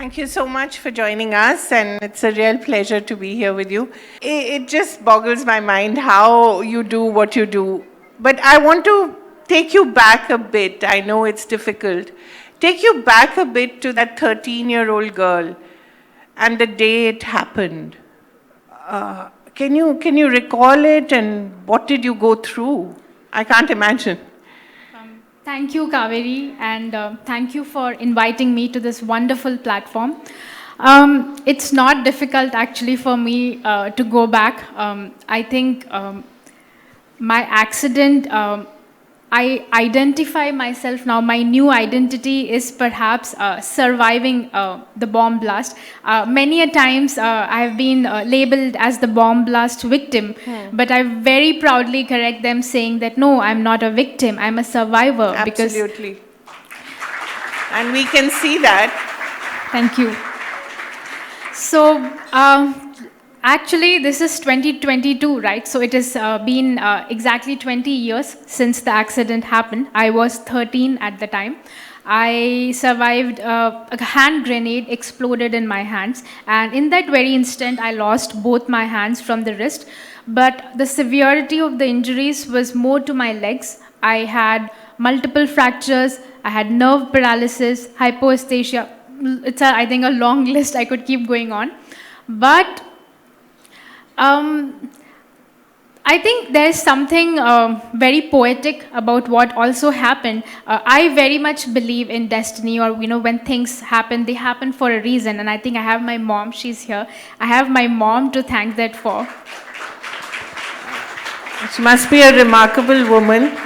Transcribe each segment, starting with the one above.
Thank you so much for joining us, and it's a real pleasure to be here with you. It just boggles my mind how you do what you do. But I want to take you back a bit. I know it's difficult. Take you back a bit to that 13-year-old girl and the day it happened. Can you recall it, and what did you go through? I can't imagine. Thank you, Kaveree, and thank you for inviting me to this wonderful platform. It's not difficult actually for me to go back. I think my accident, I identify myself now. My new identity is perhaps surviving the bomb blast. Many a times I have been labeled as the bomb blast victim, but I very proudly correct them saying that no, I'm not a victim, I'm a survivor. Absolutely. And we can see that. Thank you. So, actually, this is 2022, right? So it has been exactly 20 years since the accident happened. I was 13 at the time. I survived a hand grenade exploded in my hands, and in that very instant, I lost both my hands from the wrist. But the severity of the injuries was more to my legs. I had multiple fractures, I had nerve paralysis, hypoesthesia. It's, I think, a long list. I could keep going on. But I think there is something very poetic about what also happened. I very much believe in destiny, or when things happen, they happen for a reason. And I think I have my mom. She's here. I have my mom to thank that for. She must be a remarkable woman.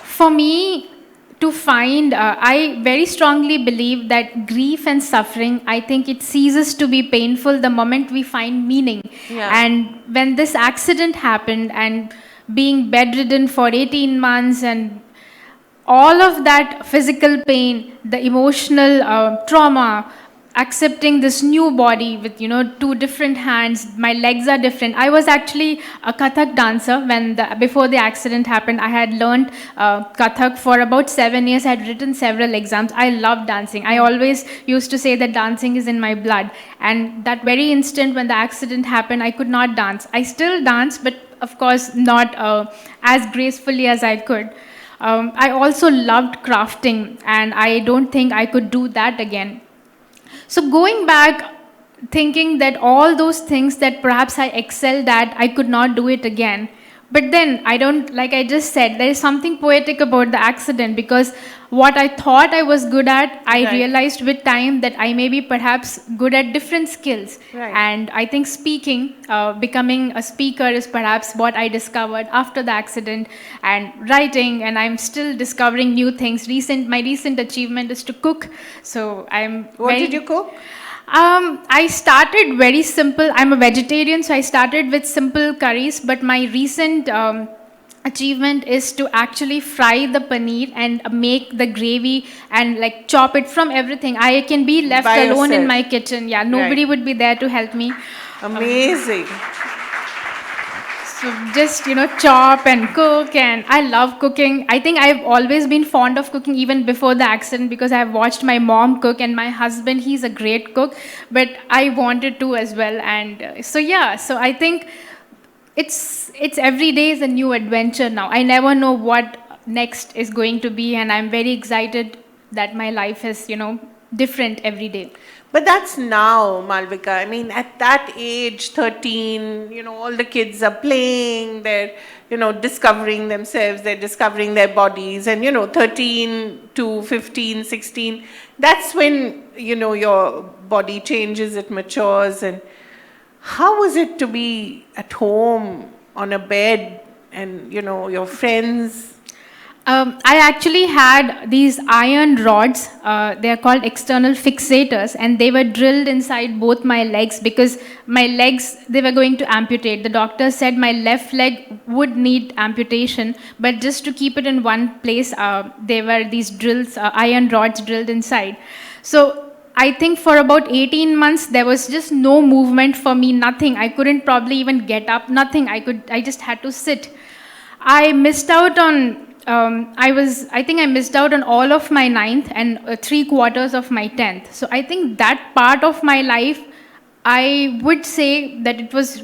For me, to find, I very strongly believe that grief and suffering, I think it ceases to be painful the moment we find meaning. Yeah. And when this accident happened, and being bedridden for 18 months, and all of that physical pain, the emotional trauma, accepting this new body with two different hands, my legs are different. I was actually a Kathak dancer before the accident happened. I had learned Kathak for about 7 years. I had written several exams. I love dancing. I always used to say that dancing is in my blood. And that very instant when the accident happened, I could not dance. I still dance, but of course not as gracefully as I could. I also loved crafting, and I don't think I could do that again. So going back, thinking that all those things that perhaps I excelled at, I could not do it again. But then like I just said, there is something poetic about the accident, because what I thought I was good at, I realized with time that I may be perhaps good at different skills. Right. And I think speaking, becoming a speaker is perhaps what I discovered after the accident, and writing, and I'm still discovering new things. My recent achievement is to cook. So What did you cook? I started very simple. I'm a vegetarian, so I started with simple curries, but my recent achievement is to actually fry the paneer and make the gravy and like chop it from everything. I can be left By alone in yourself. my kitchen. Yeah, nobody would be there to help me. Amazing. So just, chop and cook, and I love cooking. I think I've always been fond of cooking even before the accident, because I've watched my mom cook, and my husband, he's a great cook, but I wanted to as well. And so I think it's every day is a new adventure now. I never know what next is going to be, and I'm very excited that my life is, different every day. But that's now, Malvika. I mean, at that age, 13, all the kids are playing, they're, discovering themselves, they're discovering their bodies. And, 13 to 15, 16, that's when, your body changes, it matures. And how was it to be at home on a bed and, your friends? I actually had these iron rods. They are called external fixators, and they were drilled inside both my legs, because my legs, they were going to amputate. The doctor said my left leg would need amputation, but just to keep it in one place, there were these drills, iron rods drilled inside. So I think for about 18 months, there was just no movement for me, nothing. I couldn't probably even get up, nothing. I just had to sit. I missed out on I think I missed out on all of my ninth and 3/4 of my 10th. So I think that part of my life, I would say that it was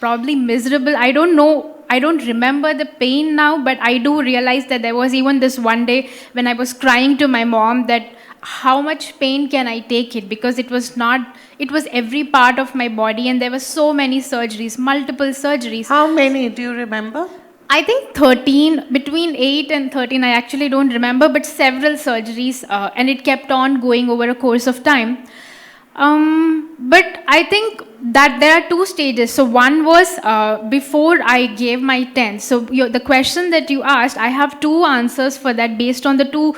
probably miserable. I don't know. I don't remember the pain now, but I do realize that there was even this one day when I was crying to my mom that how much pain can I take it, because it was not, it was every part of my body, and there were so many surgeries, multiple surgeries. How many do you remember? I think 13, between 8 and 13, I actually don't remember, but several surgeries, and it kept on going over a course of time. But I think that there are two stages. So one was before I gave my 10th. So the question that you asked, I have two answers for that based on the two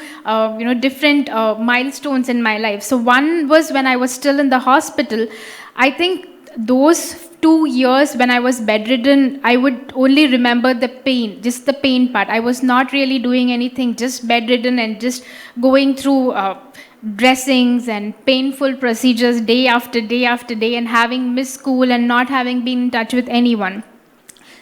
different milestones in my life. So one was when I was still in the hospital. I think those 2 years when I was bedridden, I would only remember the pain, just the pain part. I was not really doing anything, just bedridden and just going through dressings and painful procedures day after day after day, and having missed school and not having been in touch with anyone.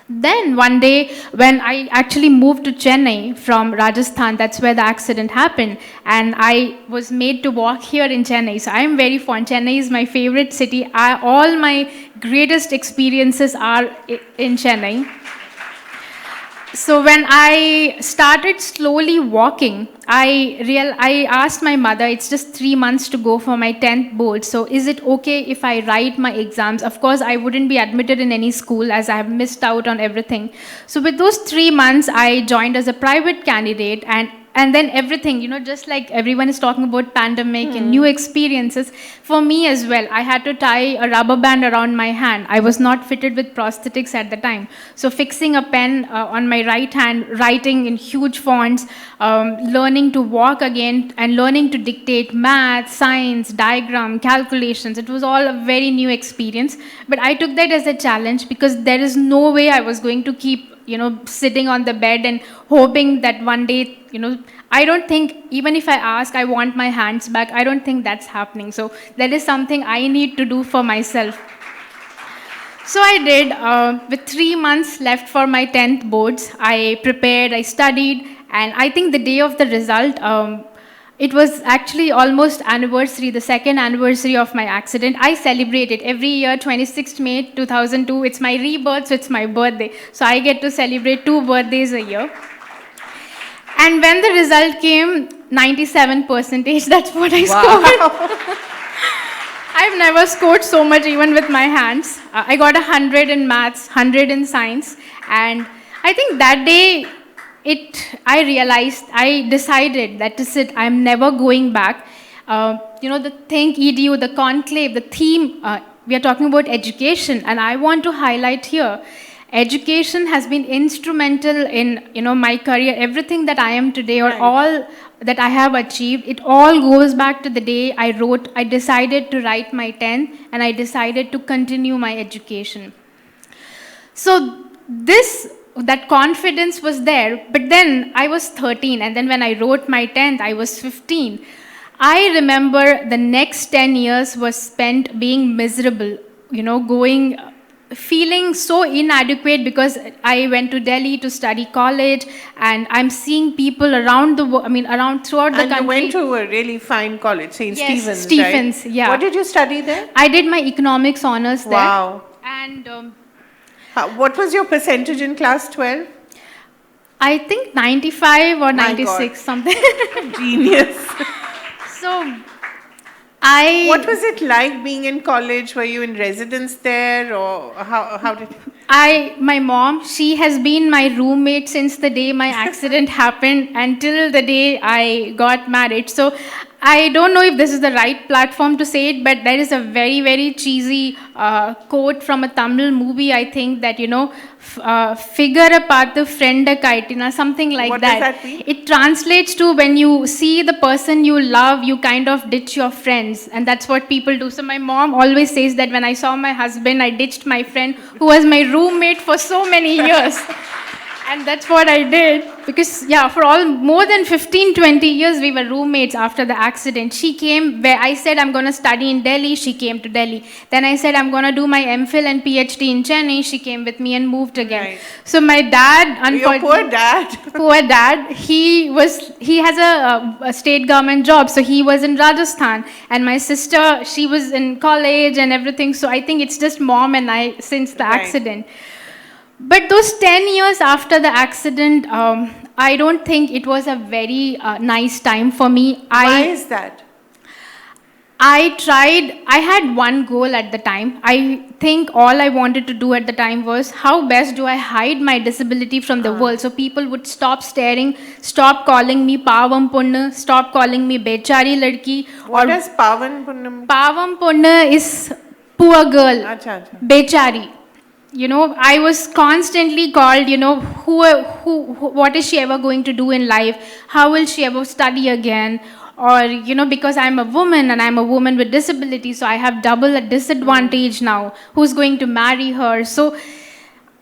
Then one day, when I actually moved to Chennai from Rajasthan, that's where the accident happened, and I was made to walk here in Chennai. So I am very fond. Chennai is my favorite city. All my greatest experiences are in Chennai. So when I started slowly walking, I asked my mother, it's just 3 months to go for my 10th board. So is it okay if I write my exams? Of course, I wouldn't be admitted in any school as I have missed out on everything. So with those 3 months, I joined as a private candidate, and then everything, just like everyone is talking about pandemic and new experiences, for me as well, I had to tie a rubber band around my hand. I was not fitted with prosthetics at the time. So fixing a pen on my right hand, writing in huge fonts, learning to walk again, and learning to dictate math, science, diagram, calculations. It was all a very new experience. But I took that as a challenge, because there is no way I was going to keep sitting on the bed and hoping that one day, I don't think, even if I ask, I want my hands back, I don't think that's happening. So that is something I need to do for myself. So I did. With 3 months left for my 10th boards, I prepared, I studied, and I think the day of the result, it was actually almost anniversary, the second anniversary of my accident. I celebrate it every year, 26th May 2002. It's my rebirth, so it's my birthday. So I get to celebrate 2 birthdays a year. And when the result came, 97%, that's what I scored. I've never scored so much even with my hands. I got 100 in maths, 100 in science. And I think that day, I realized, I decided that is it, I'm never going back. The Think EDU, the conclave, the theme, we are talking about education, and I want to highlight here, education has been instrumental in, my career. Everything that I am today, or all that I have achieved, it all goes back to the day I decided to write my 10th, and I decided to continue my education. So that confidence was there, but then I was 13, and then when I wrote my 10th, I was 15. I remember the next 10 years was spent being miserable, feeling so inadequate, because I went to Delhi to study college, and I'm seeing people around the world, throughout the country. And you went to a really fine college, St. Yes, Stephen's, Stephens, right? yeah. What did you study there? I did my economics honors there. Wow. And what was your percentage in class 12? I think 95 or My 96, God. something. Genius. So, What was it like being in college? Were you in residence there, or how did? My mom, she has been my roommate since the day my accident happened until the day I got married. So I don't know if this is the right platform to say it, but there is a very, very cheesy quote from a Tamil movie, I think, that, figure a path, friend a kite, something like What that. does that mean? It translates to, when you see the person you love, you kind of ditch your friends, and that's what people do. So my mom always says that when I saw my husband, I ditched my friend who was my roommate for so many years. And that's what I did because, yeah, for all more than 15, 20 years, we were roommates after the accident. She came where I said I'm going to study in Delhi. She came to Delhi. Then I said I'm going to do my MPhil and PhD in Chennai. She came with me and moved again. Right. So my dad, Your poor dad. poor dad, he has a state government job, so he was in Rajasthan, and my sister, she was in college and everything. So I think it's just mom and I since the Right. accident. But those 10 years after the accident, I don't think it was a very nice time for me. Why is that? I had one goal at the time. I think all I wanted to do at the time was how best do I hide my disability from the world so people would stop staring, stop calling me Pavam Punna, stop calling me Bechari Ladki. What does Pavan Punnam? Pavam Punna is poor girl, Acha, acha. Bechari. You know, I was constantly called, you know, what is she ever going to do in life? How will she ever study again? Or, you know, because I'm a woman and I'm a woman with disability, so I have double a disadvantage now. Who's going to marry her? So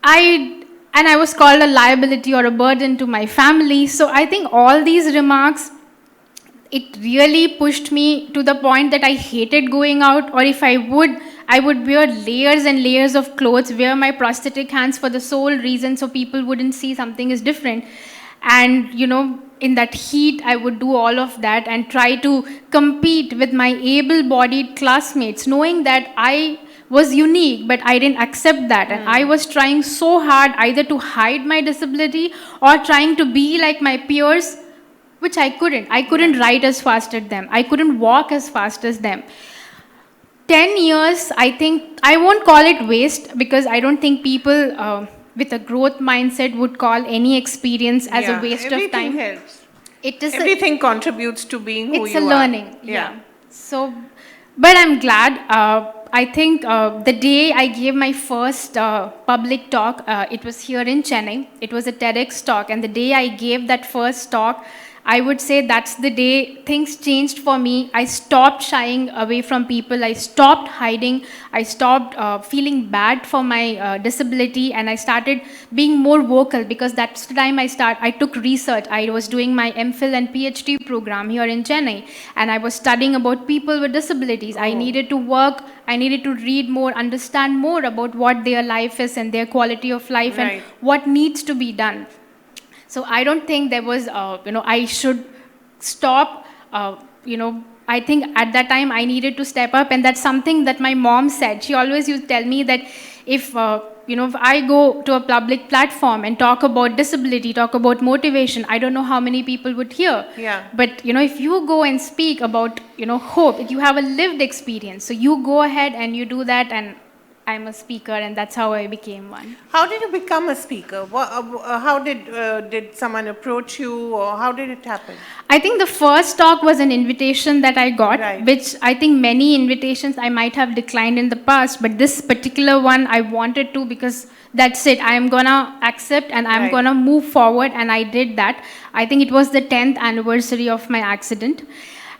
I was called a liability or a burden to my family. So I think all these remarks, it really pushed me to the point that I hated going out, or if I would wear layers and layers of clothes, wear my prosthetic hands for the sole reason so people wouldn't see something is different. And, you know, in that heat, I would do all of that and try to compete with my able-bodied classmates, knowing that I was unique, but I didn't accept that. And I was trying so hard either to hide my disability or trying to be like my peers, which I couldn't. I couldn't write as fast as them. I couldn't walk as fast as them. 10 years, I think, I won't call it waste because I don't think people with a growth mindset would call any experience as a waste of time. Everything helps. It is Everything contributes to being who it's you a are. learning. Yeah. So, but I'm glad. I think the day I gave my first public talk, it was here in Chennai. It was a TEDx talk, and the day I gave that first talk, I would say that's the day things changed for me. I stopped shying away from people. I stopped hiding. I stopped feeling bad for my disability, and I started being more vocal because that's the time I took research. I was doing my MPhil and PhD program here in Chennai, and I was studying about people with disabilities. I needed to work. I needed to read more, understand more about what their life is and their quality of life and what needs to be done. So I don't think there was, I should stop, I think at that time I needed to step up, and that's something that my mom said. She always used to tell me that if I go to a public platform and talk about disability, talk about motivation, I don't know how many people would hear. Yeah. But, if you go and speak about, hope, you have a lived experience. So you go ahead and you do that, and I'm a speaker, and that's how I became one. How did you become a speaker? How did someone approach you, or how did it happen? I think the first talk was an invitation that I got, which I think many invitations I might have declined in the past, but this particular one I wanted to because that's it. I am gonna accept and I'm gonna move forward, and I did that. I think it was the 10th anniversary of my accident,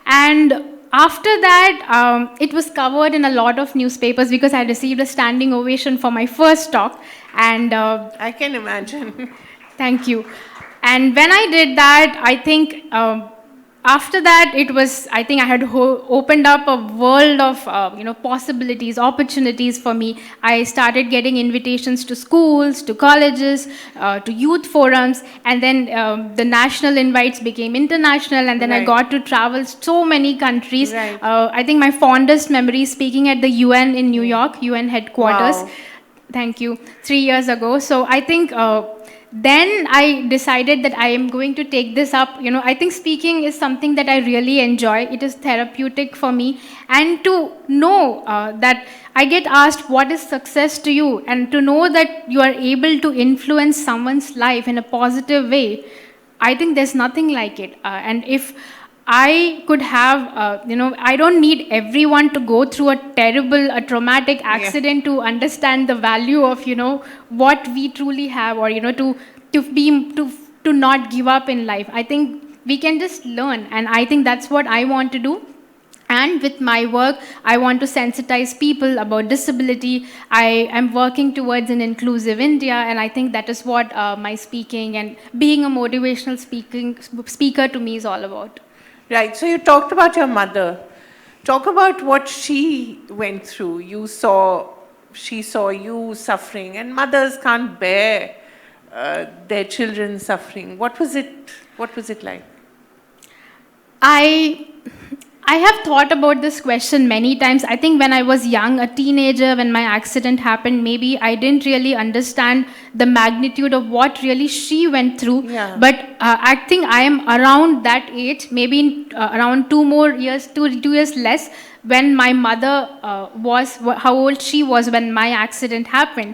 and after that, it was covered in a lot of newspapers because I received a standing ovation for my first talk. And I can imagine. Thank you. And when I did that, I think after that, I think I had opened up a world of, possibilities, opportunities for me. I started getting invitations to schools, to colleges, to youth forums, and then the national invites became international, and then I got to travel so many countries. I think my fondest memory is speaking at the UN in New York, UN headquarters. Wow. Thank you. 3 years ago. So I think then I decided that I am going to take this up. I think speaking is something that I really enjoy. It is therapeutic for me. And to know that I get asked, what is success to you? And to know that you are able to influence someone's life in a positive way, I think there's nothing like it. And if I could have, I don't need everyone to go through a traumatic accident to understand the value of, what we truly have, or, to not give up in life. I think we can just learn, and I think that's what I want to do. And with my work, I want to sensitize people about disability. I am working towards an inclusive India, and I think that is what my speaking and being a motivational speaker to me is all about. Right. So you talked about your mother. Talk about what she went through. She saw you suffering, and mothers can't bear their children suffering. What was it? What was it like? I I have thought about this question many times. I think when I was young, a teenager, when my accident happened, maybe I didn't really understand the magnitude of what really she went through. Yeah. But I think I am around that age, maybe in, around 2 more years, 2 years less, when my mother how old she was when my accident happened.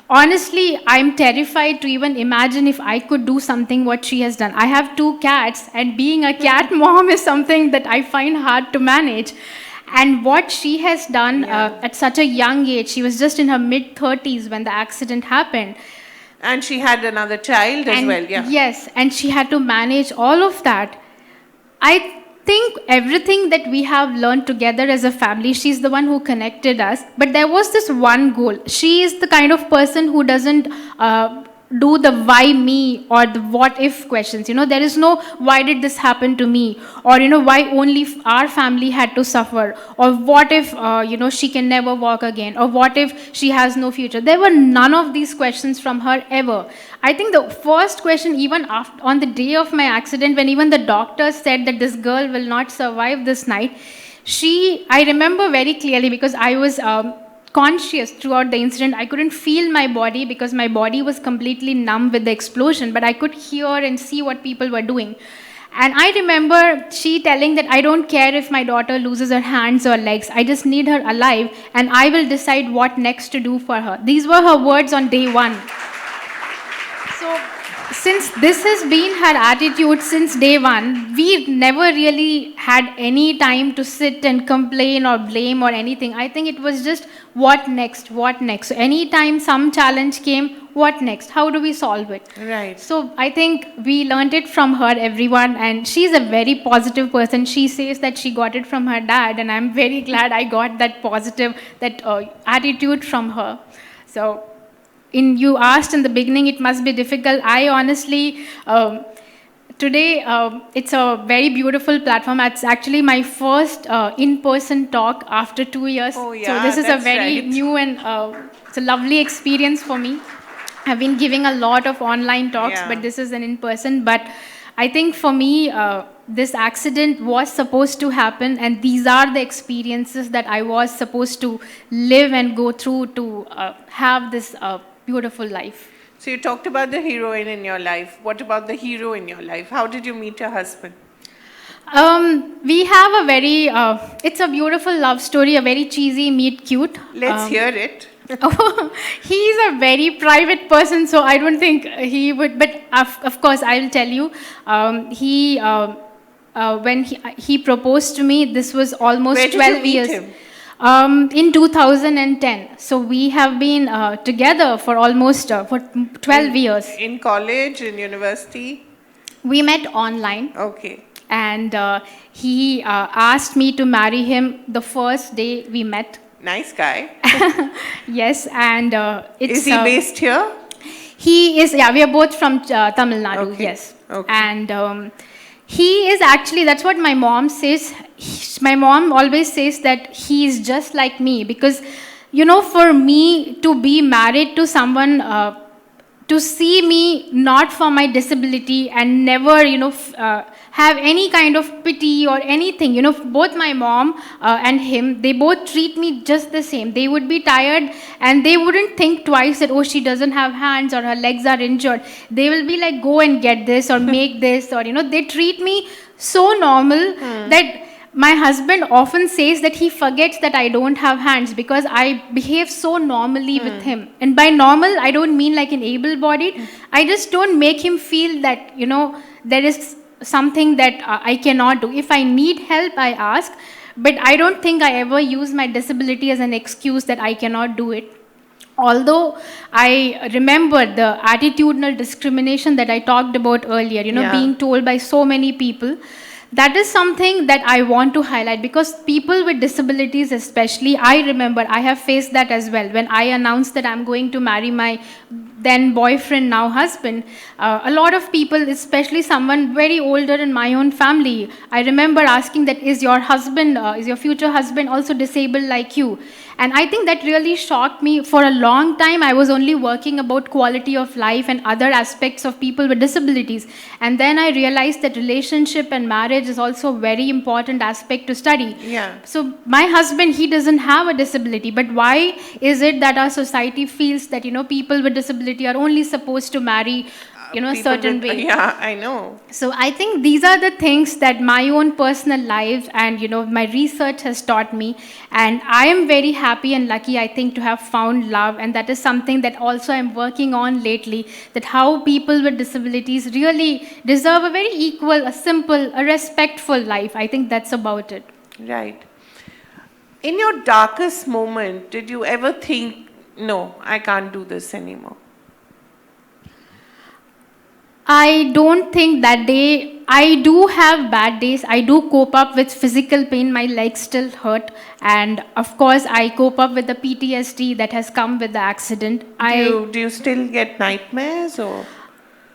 Honestly, I'm terrified to even imagine if I could do something what she has done. I have 2 cats, and being a cat mom is something that I find hard to manage. And what she has done at such a young age, she was just in her mid 30s when the accident happened. And she had another child as well, yeah. Yes, and she had to manage all of that. I think everything that we have learned together as a family, she's the one who connected us. But there was this one goal. She is the kind of person who doesn't do the why me or the what if questions. There is no why did this happen to me, or why only our family had to suffer, or what if she can never walk again, or what if she has no future. There were none of these questions from her ever. I think the first question, even after, on the day of my accident, when even the doctor said that this girl will not survive this night, I remember very clearly, because I was conscious throughout the incident. I couldn't feel my body because my body was completely numb with the explosion, but I could hear and see what people were doing. And I remember she telling that I don't care if my daughter loses her hands or legs, I just need her alive, and I will decide what next to do for her. These were her words on day one. So, since this has been her attitude since day one, we never really had any time to sit and complain or blame or anything. I think it was just what next, what next. So, anytime some challenge came, what next? How do we solve it? Right. So, I think we learned it from her, everyone, and she's a very positive person. She says that she got it from her dad, and I'm very glad I got that positive, that attitude from her. So, you asked in the beginning, it must be difficult. I honestly, today, it's a very beautiful platform. It's actually my first in-person talk after 2 years. Oh, yeah, so this is a very right. new and it's a lovely experience for me. I've been giving a lot of online talks, Yeah. but this is an in-person. But I think for me, this accident was supposed to happen, and these are the experiences that I was supposed to live and go through to have this beautiful life. So you talked about the heroine in your life. What about the hero in your life? How did you meet your husband? We have a very, it's a beautiful love story, a very cheesy meet cute. Let's hear it. He's a very private person, so I don't think he would, but of course I will tell you, when he proposed to me, this was almost Where did 12 you meet years. him? In 2010. So we have been together for almost for 12 years. In college, in university? We met online. Okay. And he asked me to marry him the first day we met. Nice guy. Yes, and it's... Is he based here? He is, yeah, we are both from Tamil Nadu, Okay. yes. Okay. And he is actually, that's what my mom says. My mom always says that he is just like me, because, for me to be married to someone, to see me not for my disability and never, have any kind of pity or anything. Both my mom and him, they both treat me just the same. They would be tired and they wouldn't think twice that, oh, she doesn't have hands or her legs are injured. They will be like, go and get this or make this, or, they treat me so normal that my husband often says that he forgets that I don't have hands because I behave so normally with him. And by normal, I don't mean like an able-bodied. I just don't make him feel that, there is something that I cannot do. If I need help, I ask. But I don't think I ever use my disability as an excuse that I cannot do it. Although I remember the attitudinal discrimination that I talked about earlier, Yeah. being told by so many people, that is something that I want to highlight, because people with disabilities, especially, I remember I have faced that as well. When I announced that I'm going to marry my then boyfriend, now husband, a lot of people, especially someone very older in my own family, I remember asking that, is your husband, is your future husband also disabled like you? And I think that really shocked me. For a long time, I was only working about quality of life and other aspects of people with disabilities. And then I realized that relationship and marriage is also a very important aspect to study. Yeah. So my husband, he doesn't have a disability, but why is it that our society feels that, people with disability are only supposed to marry, a People certain with, way? yeah, I know. So I think these are the things that my own personal life and my research has taught me, and I am very happy and lucky, I think, to have found love, and that is something that also I'm working on lately, that how people with disabilities really deserve a very equal, a simple, a respectful life. I think that's about it. Right. In your darkest moment, did you ever think, no, I can't do this anymore? I don't think that day. I do have bad days. I do cope up with physical pain. My legs still hurt. And of course, I cope up with the PTSD that has come with the accident. Do you still get nightmares or?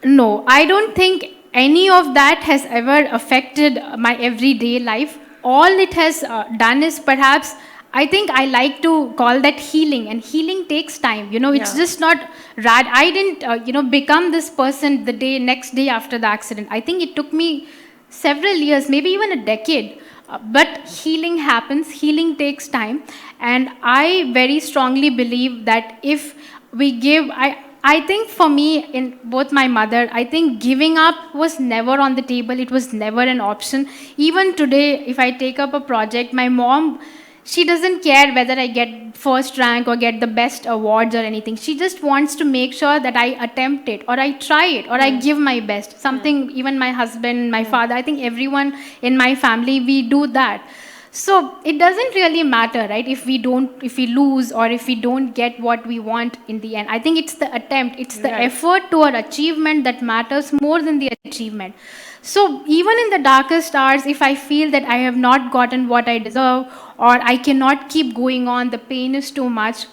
No, I don't think any of that has ever affected my everyday life. All it has done is, perhaps, I think I like to call that healing, and healing takes time. It's Yeah. just not rad. I didn't, become this person the next day after the accident. I think it took me several years, maybe even a decade. But healing happens, healing takes time. And I very strongly believe that if we give, I think for me, in both my mother, I think giving up was never on the table. It was never an option. Even today, if I take up a project, my mom, she doesn't care whether I get first rank or get the best awards or anything. She just wants to make sure that I attempt it, or I try it, or I give my best. Something, even my husband, my father, I think everyone in my family, we do that. So it doesn't really matter, right, if we lose, or if we don't get what we want in the end. I think it's the attempt, it's the Right. effort toward achievement that matters more than the achievement. So even in the darkest hours, if I feel that I have not gotten what I deserve, or I cannot keep going on, the pain is too much,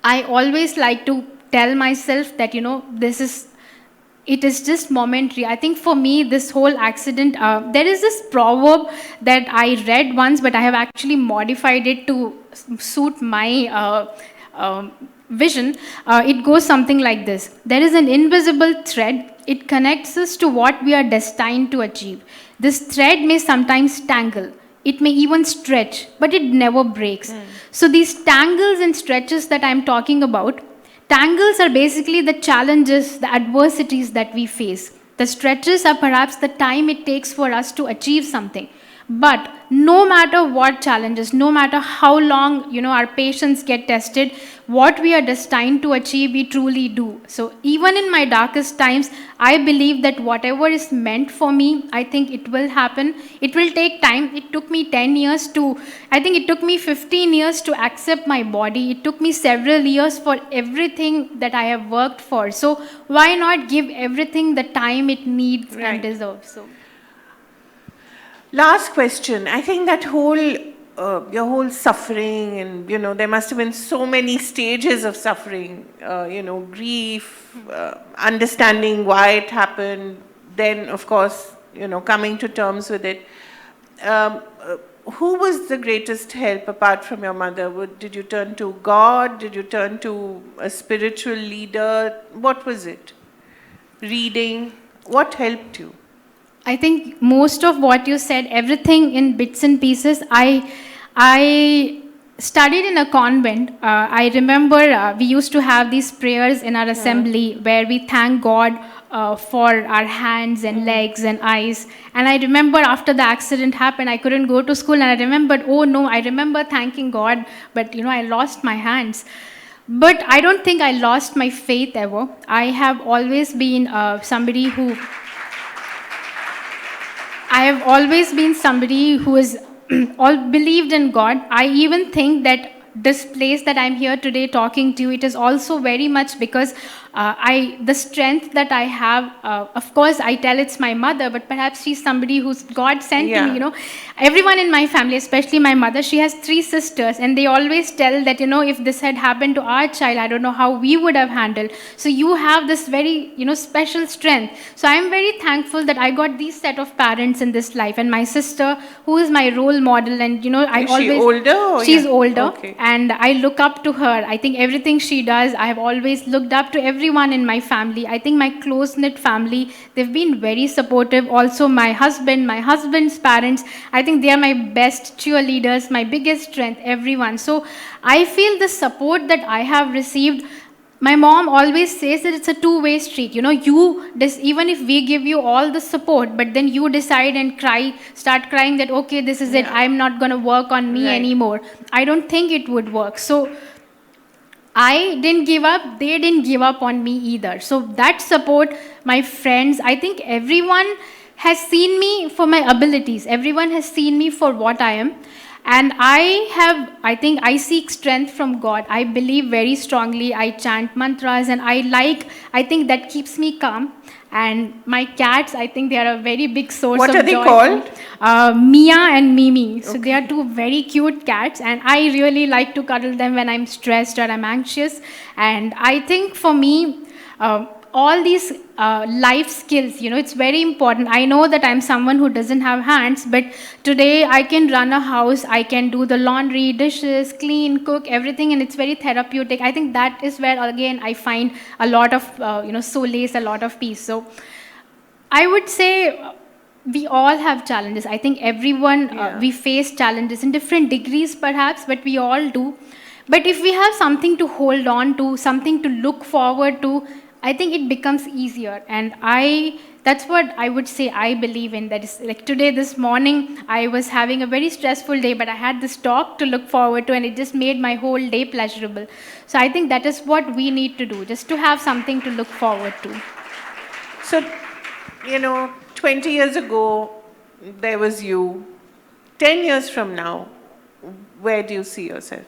I always like to tell myself that, it is just momentary. I think for me, this whole accident, there is this proverb that I read once, but I have actually modified it to suit my vision. It goes something like this: there is an invisible thread. It connects us to what we are destined to achieve. This thread may sometimes tangle. It may even stretch, but it never breaks. So these tangles and stretches that I'm talking about, tangles are basically the challenges, the adversities that we face. The stretches are perhaps the time it takes for us to achieve something. But no matter what challenges, no matter how long, our patience get tested, what we are destined to achieve, we truly do. So even in my darkest times, I believe that whatever is meant for me, I think it will happen. It will take time. It took me 10 years I think it took me 15 years to accept my body. It took me several years for everything that I have worked for. So why not give everything the time it needs Right. and deserves? So. Last question. I think that your whole suffering, and there must have been so many stages of suffering. Grief, understanding why it happened, then of course, coming to terms with it. Who was the greatest help apart from your mother? Did you turn to God? Did you turn to a spiritual leader? What was it? Reading? What helped you? I think most of what you said, everything in bits and pieces. I studied in a convent. I remember we used to have these prayers in our assembly where we thank God for our hands and legs and eyes. And I remember after the accident happened, I couldn't go to school, and I remembered, oh no, I remember thanking God, but I lost my hands. But I don't think I lost my faith ever. I have always been somebody who has all believed in God. I even think that this place that I'm here today talking to you, it is also very much because the strength that I have, of course, I tell it's my mother, but perhaps she's somebody who's God sent to me, Everyone in my family, especially my mother, she has 3 sisters, and they always tell that, if this had happened to our child, I don't know how we would have handled. So you have this very, special strength. So I'm very thankful that I got these set of parents in this life, and my sister, who is my role model, and, Is she older? She's older, Okay. and I look up to her. I think everything she does, I have always looked up to everyone in my family. I think my close-knit family, they've been very supportive. Also, my husband's parents, I think they are my best cheerleaders, my biggest strength, everyone. So I feel the support that I have received. My mom always says that it's a two-way street. Even if we give you all the support, but then you decide and start crying that, okay, this is it, I'm not going to work on me anymore. I don't think it would work. So I didn't give up, they didn't give up on me either. So that support, my friends, I think everyone has seen me for my abilities. Everyone has seen me for what I am. And I think I seek strength from God. I believe very strongly. I chant mantras, and I think that keeps me calm. And my cats, I think they are a very big source of joy. What are they called? Mia and Mimi. So they are 2 very cute cats, and I really like to cuddle them when I'm stressed or I'm anxious. And I think for me, all these life skills, it's very important. I know that I'm someone who doesn't have hands, but today I can run a house, I can do the laundry, dishes, clean, cook, everything, and it's very therapeutic. I think that is where, again, I find a lot of, solace, a lot of peace. So I would say we all have challenges. I think everyone, we face challenges in different degrees perhaps, but we all do. But if we have something to hold on to, something to look forward to, I think it becomes easier. And that's what I would say I believe in. That is, like today, this morning, I was having a very stressful day, but I had this talk to look forward to, and it just made my whole day pleasurable. So I think that is what we need to do, just to have something to look forward to. So, 20 years ago, there was you. 10 years from now, where do you see yourself?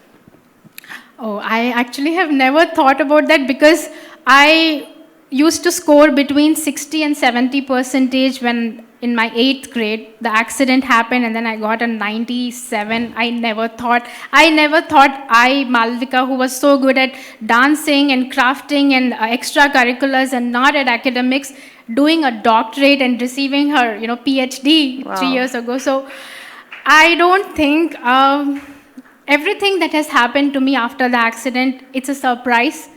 Oh, I actually have never thought about that, because I used to score between 60 and 70% when in my 8th grade, the accident happened, and then I got a 97. I never thought Malvika, who was so good at dancing and crafting and extracurriculars and not at academics, doing a doctorate and receiving her, PhD 3 years ago. So I don't think everything that has happened to me after the accident, it's a surprise.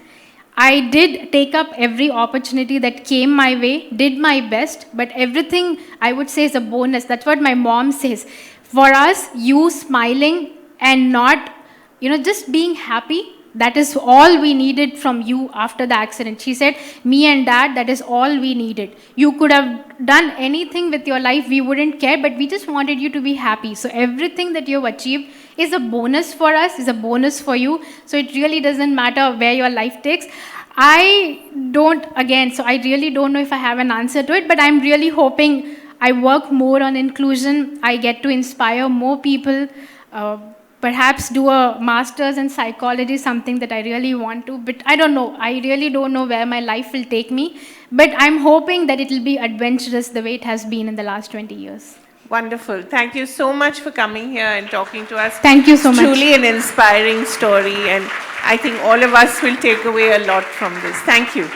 I did take up every opportunity that came my way, did my best, but everything I would say is a bonus. That's what my mom says. For us, you smiling and not, just being happy, that is all we needed from you after the accident. She said, me and dad, that is all we needed. You could have done anything with your life, we wouldn't care, but we just wanted you to be happy. So everything that you've achieved is a bonus for us, is a bonus for you. So it really doesn't matter where your life takes. I really don't know if I have an answer to it, but I'm really hoping I work more on inclusion. I get to inspire more people, perhaps do a master's in psychology, something that I really want to, but I don't know. I really don't know where my life will take me, but I'm hoping that it will be adventurous the way it has been in the last 20 years. Wonderful. Thank you so much for coming here and talking to us. Thank you so much. Truly an inspiring story, and I think all of us will take away a lot from this. Thank you.